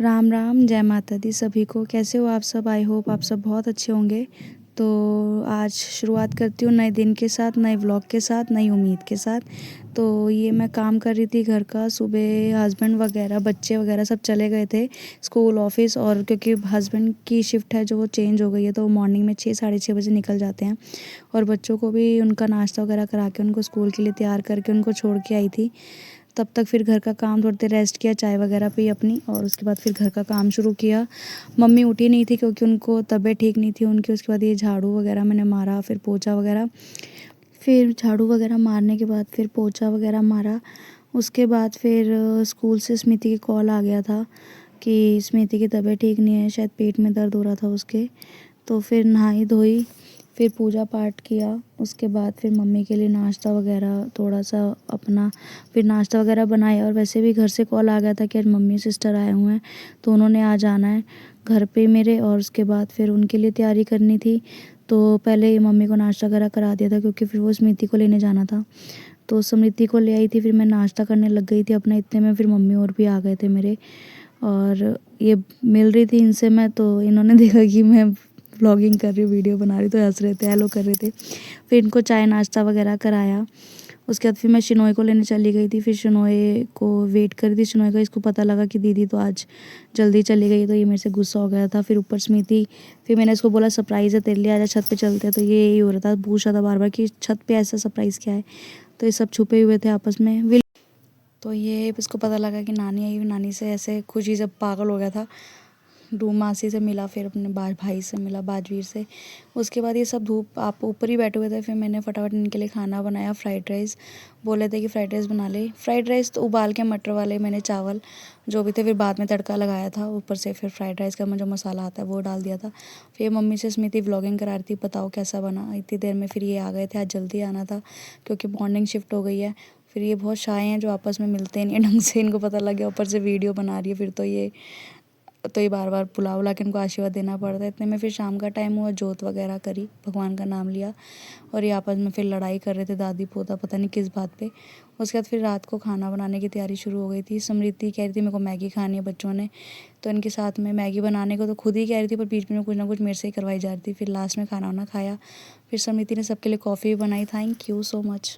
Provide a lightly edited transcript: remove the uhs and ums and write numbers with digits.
राम राम, जय माता दी सभी को। कैसे हो आप सब? आई होप आप सब बहुत अच्छे होंगे। तो आज शुरुआत करती हूँ नए दिन के साथ, नए व्लॉग के साथ, नई उम्मीद के साथ। तो ये मैं काम कर रही थी घर का। सुबह हस्बैंड वगैरह, बच्चे वगैरह सब चले गए थे स्कूल, ऑफिस। और क्योंकि हस्बैंड की शिफ्ट है जो वो चेंज हो गई है, तो वो मॉर्निंग में 6 साढ़े 6 बजे निकल जाते हैं। और बच्चों को भी उनका नाश्ता वगैरह करा के उनको स्कूल के लिए तैयार करके उनको छोड़ के आई थी। तब तक फिर घर का काम, थोड़ी देर रेस्ट किया, चाय वगैरह पी अपनी, और उसके बाद फिर घर का काम शुरू किया। मम्मी उठी नहीं थी क्योंकि उनको तबीयत ठीक नहीं थी उनकी। उसके बाद ये झाड़ू वगैरह मैंने मारा, फिर पोछा वगैरह, फिर झाड़ू वगैरह मारने के बाद फिर पोछा वगैरह मारा। उसके बाद फिर स्कूल से स्मृति की कॉल आ गया था कि स्मृति की तबीयत ठीक नहीं है, शायद पेट में दर्द हो रहा था उसके। तो फिर नहाई धोई, फिर पूजा पाठ किया। उसके बाद फिर मम्मी के लिए नाश्ता वगैरह थोड़ा सा अपना, फिर नाश्ता वगैरह बनाया। और वैसे भी घर से कॉल आ गया था कि आज मम्मी सिस्टर आए हुए हैं, तो उन्होंने आज आना है घर पे मेरे। और उसके बाद फिर उनके लिए तैयारी करनी थी, तो पहले ही मम्मी को नाश्ता वगैरह करा दिया था क्योंकि फिर वो स्मृति को लेने जाना था। तो स्मृति को ले आई थी, फिर मैं नाश्ता करने लग गई थी अपना। इतने में फिर मम्मी और भी आ गए थे मेरे, और ये मिल रही थी इनसे मैं। तो इन्होंने देखा कि मैं व्लॉगिंग कर रही हूँ, वीडियो बना रही हूँ, तो हंस रहे थे, हेलो कर रहे थे। फिर इनको चाय नाश्ता वगैरह कराया। उसके बाद फिर मैं शिनोय को लेने चली गई थी। फिर शिनोय को वेट कर रही थी शिनोय का। इसको पता लगा कि दीदी तो आज जल्दी चली गई, तो ये मेरे से गुस्सा हो गया था। फिर ऊपर स्मृति, फिर मैंने इसको बोला सरप्राइज़ है तेरे लिए, आजा छत पे चलते हैं। तो ये यही हो रहा था, पूछ रहा था बार बार कि छत पे ऐसा सरप्राइज़ क्या है। तो ये सब छुपे हुए थे आपस में। तो ये इसको पता लगा कि नानी आई हुई, नानी से ऐसे खुशी से पागल हो गया था। रूम मासी से मिला, फिर अपने भाई से मिला, बाजवीर से। उसके बाद ये सब धूप आप ऊपर ही बैठे हुए थे। फिर मैंने फटाफट इनके लिए खाना बनाया, फ्राइड राइस। बोले थे कि फ्राइड राइस बना ले। फ्राइड राइस तो उबाल के, मटर वाले मैंने चावल जो भी थे, फिर बाद में तड़का लगाया था ऊपर से। फिर फ्राइड राइस का जो मसाला आता है वो डाल दिया था। फिर मम्मी से स्मृति व्लॉगिंग करा रही थी, बताओ कैसा बना। इतनी देर में फिर ये आ गए थे। आज जल्दी आना था क्योंकि मॉर्निंग शिफ्ट हो गई है। फिर ये बहुत शाय हैं जो आपस में मिलते नहीं ढंग से। इनको पता लग गया, ऊपर से वीडियो बना रही है फिर तो ये बार बार बुला बुला के इनको आशीर्वाद देना पड़ता है। इतने में फिर शाम का टाइम हुआ, जोत वगैरह करी, भगवान का नाम लिया। और ये आपस में फिर लड़ाई कर रहे थे, दादी पोता पता नहीं किस बात पे। उसके बाद फिर रात को खाना बनाने की तैयारी शुरू हो गई थी। स्मृति कह रही थी मेरे को मैगी खानी है बच्चों ने, तो इनके साथ में मैगी बनाने को तो खुद ही कह रही थी, पर बीच में कुछ ना कुछ मेरे से ही करवाई जा रही थी। फिर लास्ट में खाना वाना खाया। फिर स्मृति ने सबके लिए कॉफ़ी भी बनाई। Thank you so much.